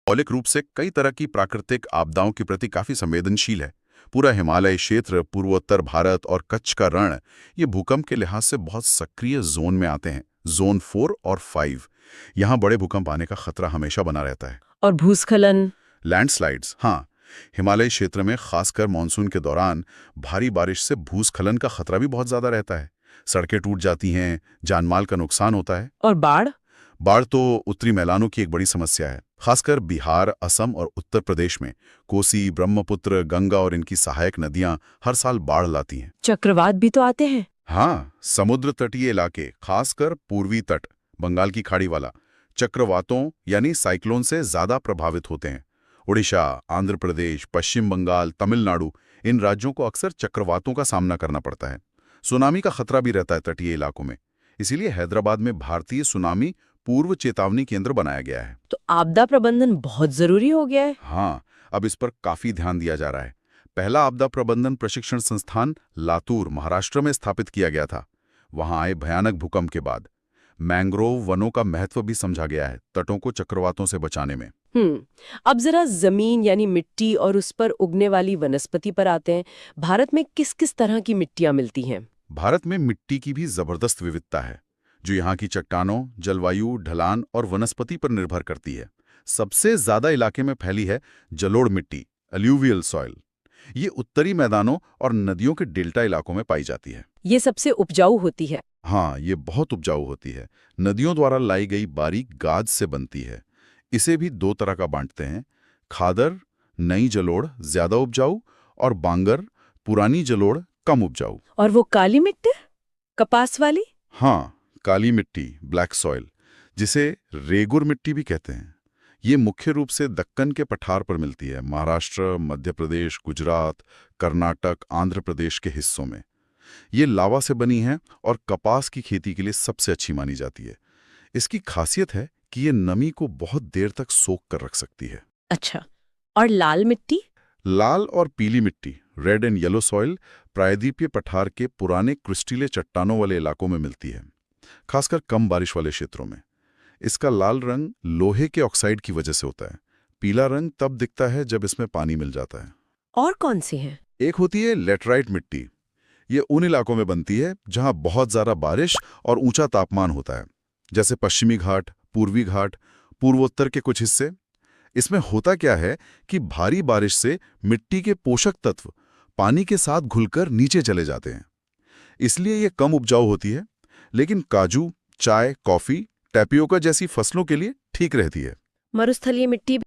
मौलिक रूप से कई तरह की प्राकृतिक आपदाओं के प्रति काफी संवेदनशील है। पूरा हिमालय क्षेत्र, पूर्वोत्तर भारत और कच्छ का रण ये भूकंप के लिहाज से बहुत सक्रिय जोन में आते हैं, जोन 4 और 5। यहाँ बड़े भूकंप आने का खतरा हमेशा बना रहता है। और भूस्खलन? लैंडस्लाइड्स, हाँ, हिमालय क्षेत्र में खासकर मानसून के दौरान भारी बारिश से भूस्खलन का खतरा भी बहुत ज्यादा रहता है। सड़कें टूट जाती हैं, जानमाल का नुकसान होता है। और बाढ़? बाढ़ तो उत्तरी मैदानों की एक बड़ी समस्या है, खासकर बिहार, असम और उत्तर प्रदेश में। कोसी, ब्रह्मपुत्र, गंगा और इनकी सहायक नदियां हर साल बाढ़ लाती हैं। चक्रवात भी तो आते हैं। हाँ, समुद्र तटीय इलाके, खासकर पूर्वी तट, बंगाल की खाड़ी वाला, चक्रवातों यानी साइक्लोन से ज्यादा प्रभावित होते हैं। उड़ीसा, आंध्र प्रदेश, पश्चिम बंगाल, तमिलनाडु, इन राज्यों को अक्सर चक्रवातों का सामना करना पड़ता है। सुनामी का खतरा भी रहता है तटीय इलाकों में। इसीलिए हैदराबाद में भारतीय सुनामी पूर्व चेतावनी केंद्र बनाया गया है। तो आपदा प्रबंधन बहुत जरूरी हो गया है। हाँ, अब इस पर काफी ध्यान दिया जा रहा है। पहला आपदा प्रबंधन प्रशिक्षण संस्थान लातूर, महाराष्ट्र में स्थापित किया गया था। वहां आए भयानक भूकंप के बाद मैंग्रोव वनों का महत्व भी समझा गया है तटों को चक्रवातों से बचाने में। अब जरा जमीन यानी मिट्टी और उस पर उगने वाली वनस्पति पर आते हैं। भारत में किस किस तरह की मिट्टियां मिलती हैं? भारत में मिट्टी की भी जबरदस्त विविधता है, जो यहाँ की चट्टानों, जलवायु, ढलान और वनस्पति पर निर्भर करती है। सबसे ज्यादा इलाके में फैली है जलोढ़ मिट्टी, अलूवियल सॉइल। ये उत्तरी मैदानों और नदियों के डेल्टा इलाकों में पाई जाती है। ये सबसे उपजाऊ होती है। हाँ, ये बहुत उपजाऊ होती है। नदियों द्वारा लाई गई बारीक गाद से बनती है। इसे भी दो तरह का बांटते हैं: खादर, नई जलोढ़, ज्यादा उपजाऊ, और बांगर, पुरानी जलोढ़, कम उपजाऊ। और वो काली मिट्टी, कपास वाली? हाँ, काली मिट्टी, ब्लैक सॉइल, जिसे रेगुर मिट्टी भी कहते हैं। ये मुख्य रूप से दक्कन के पठार पर मिलती है, महाराष्ट्र, मध्य प्रदेश, गुजरात, कर्नाटक, आंध्र प्रदेश के हिस्सों में। ये लावा से बनी है और कपास की खेती के लिए सबसे अच्छी मानी जाती है। इसकी खासियत है कि ये नमी को बहुत देर तक सोख कर रख सकती है। अच्छा, और लाल मिट्टी? लाल और पीली मिट्टी, रेड एंड येलो सॉइल, प्रायद्वीपीय पठार के पुराने क्रिस्टीले चट्टानों वाले इलाकों में मिलती है, खासकर कम बारिश वाले क्षेत्रों में। इसका लाल रंग लोहे के ऑक्साइड की वजह से होता है। पीला रंग तब दिखता है जब इसमें पानी मिल जाता है। और कौन सी है? एक होती है लेटराइट मिट्टी। ये उन इलाकों में बनती है जहां बहुत ज्यादा बारिश और ऊंचा तापमान होता है, जैसे पश्चिमी घाट, पूर्वी घाट, पूर्वोत्तर के कुछ हिस्से। इसमें होता क्या है कि भारी बारिश से मिट्टी के पोषक तत्व पानी के साथ घुलकर नीचे चले जाते हैं। इसलिए ये कम उपजाऊ होती है, लेकिन काजू, चाय, कॉफी, टैपियोका जैसी फसलों के लिए ठीक रहती है। मरुस्थलीय मिट्टी